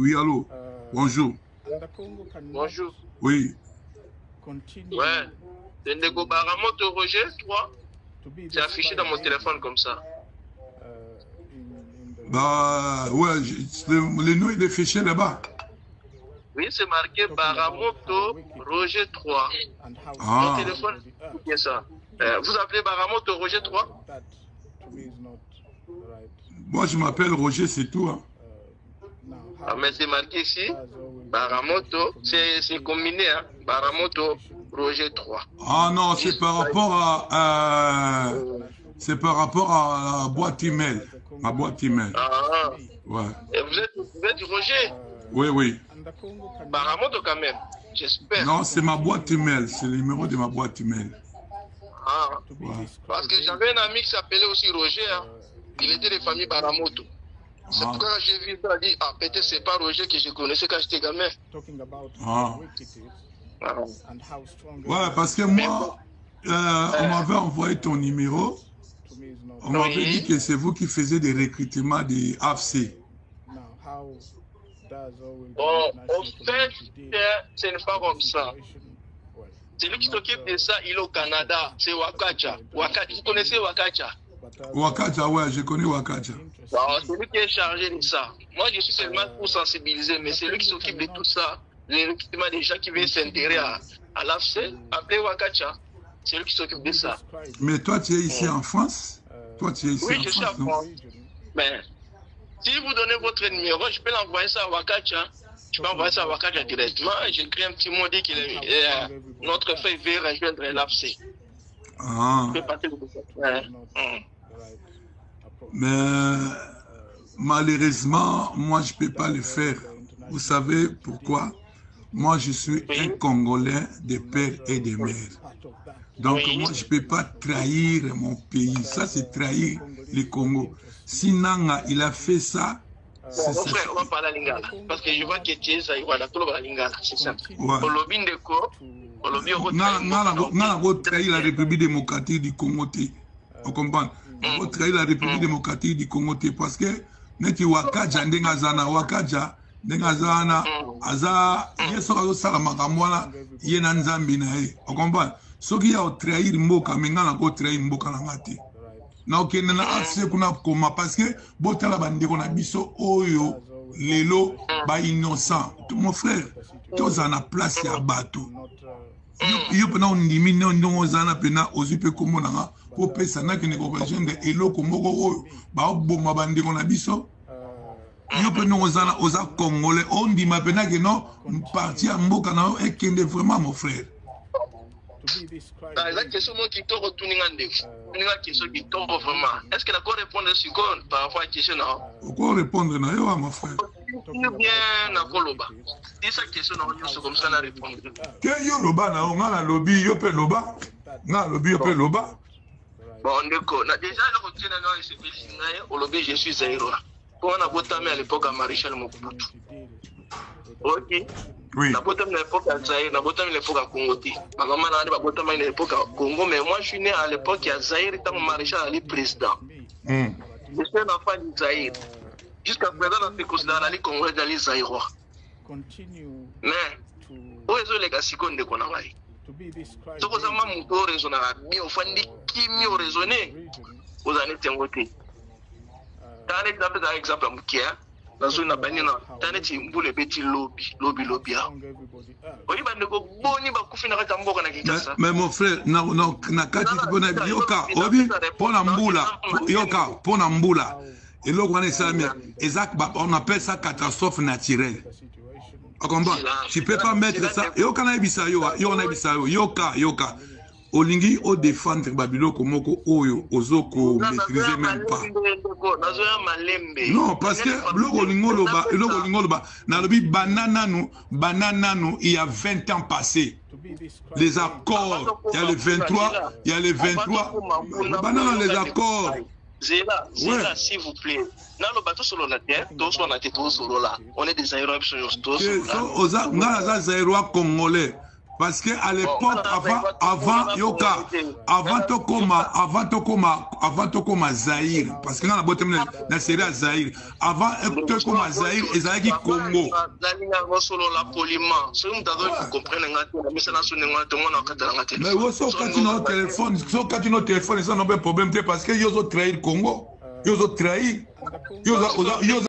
Oui, allô. Bonjour. Bonjour. Oui. Ouais. C'est Ndeko Baramoto Roger 3. C'est affiché dans mon téléphone comme ça. Bah, ouais, le nom il est fiché là-bas. Oui, c'est marqué Baramoto Roger 3. Ah. Mon téléphone, c'est ça. Vous appelez Baramoto Roger 3? Moi, je m'appelle Roger, c'est tout. Hein. Ah, mais c'est marqué ici, Baramoto, c'est combiné, hein? Baramoto Roger 3. Ah non, c'est par rapport à c'est par rapport à la boîte email. Ma boîte email. Ah. Ouais. Et vous êtes Roger? Oui, oui. Baramoto quand même, j'espère. Non, c'est ma boîte email, c'est le numéro de ma boîte email. Ah. Ouais. Parce que j'avais un ami qui s'appelait aussi Roger, hein? Il était de famille Baramoto. C'est pourquoi j'ai vu ça, dit, ah, peut-être c'est pas Roger que je connaissais quand j'étais gamin. Ah. Ouais, parce que moi, on m'avait envoyé ton numéro. On m'avait dit que c'est vous qui faisiez des recrutements des AFC. Bon, au fait, ce n'est pas comme ça. Celui qui s'occupe de ça, il est au Canada. C'est Wakacha. Vous connaissez Wakacha? Wakacha, ouais, je connais Wakacha. C'est lui qui est chargé de ça. Moi, je suis seulement pour sensibiliser, mais c'est lui qui s'occupe de tout ça. Les recrutements des gens qui viennent s'intéresser à l'AFC, appelez Wakacha. C'est lui qui s'occupe de ça. Mais toi, tu es ici en France? Toi, tu es ici oui, en je France, suis en France. Mais si vous donnez votre numéro, je peux l'envoyer ça à Wakacha. Je peux envoyer ça à Wakacha directement. J'écris un petit mot, dit qu'il est notre feuille veut rejoindre l'AFC. Ah. Je peux passer Mais malheureusement, moi, je ne peux pas le faire. Vous savez pourquoi? Moi, je suis un Congolais de père et de mère. Donc, moi, je ne peux pas trahir mon pays. Ça, c'est trahir le Congo. Si Nanga, il a fait ça, c'est ça. Frère, on va parler à Lingala. Parce que je vois que tu es ça, voilà, tout le monde à Lingala, c'est ça. Ouais. On a trahi la République démocratique du Congo. On comprend? On a trahi la République démocratique du Congo parce que neti Wakaja ndengazana Wakaja ndengazana aza yeso kazo sala makamwana yena nzambi na ye. On comprend? Soki ya trahir mboka mengana ko trahir mboka na ngati. Na okende na accès kuna koma parce que botala bandeko na biso oyo lelo ba innocent. Mon frère, tous en a place ya bato. Yo pena ondimi ndongo zana pena ozipe komona nga po pesa na kene ko rejoindre eloko moko oyo ba bomba bandeko na biso. Yo pena ozana oza congolais ondima pena que non parti ya mboka na ekende vraiment mon frère. La question qui te retourne la question qui tombe vraiment. Est-ce que d'accord répondre sur quoi par rapport à la question là? Pourquoi répondre na yo mon frère? Bien na koloba. Si sa question na yo comme ça na répondre. Que yo loba na nga na lobby yo pe loba. Na lobby yo pe loba. Bon ndeko, na déjà na ko tena na se bilinga au lobby je suis Zaïrois. Pour on a voté à l'époque à Maréchal Mobutu. OK. Oui. Na botam à l'époque à Zaïre, na botam à l'époque à Congo. Ma maman a dit botam à l'époque à Congo, mais moi je suis né à l'époque à Zaïre tant Maréchal Ali président. Je suis un enfant du Zaïre. Jusqu'à présent on peut considérer les Congolais dans les Zaïrois. Mais au réseau les gars siko ndeko na ngai. Soko za mamu ko raisonner bien ofandi kimi o raisonner. Aux années tengote. T'as un exemple à Moukia. Dans une abandonnée, t'as un petit boule petit lobby. Mais mon frère, na kati pona yoka obi pona mbula yoka pona mbula. Et là on appelle ça catastrophe naturelle. On comprend? Tu peux pas mettre ça. Yoka na ebisa yo, yoka. Olingi o défendre Babiloko moko oyo ozoko maîtriser même pas. Non, parce que loko lingoloba na lobi banana nous il y a 20 ans passés. Les accords, il y a les 23, il y a les 23 banana les accords. Zéla, s'il vous plaît. On est des aérobies sur Oza congolais. Parce que à l'époque, avant Yoka, avant Tokoma Zaïre, parce que dans la bottom la série à Zaïre, avant Tokoma Zaïre, ils allaient dire Congo. Mais aussi quand tu as un téléphone, ils n'ont pas de problème parce que ils ont trahi le Congo, ils ont trahi.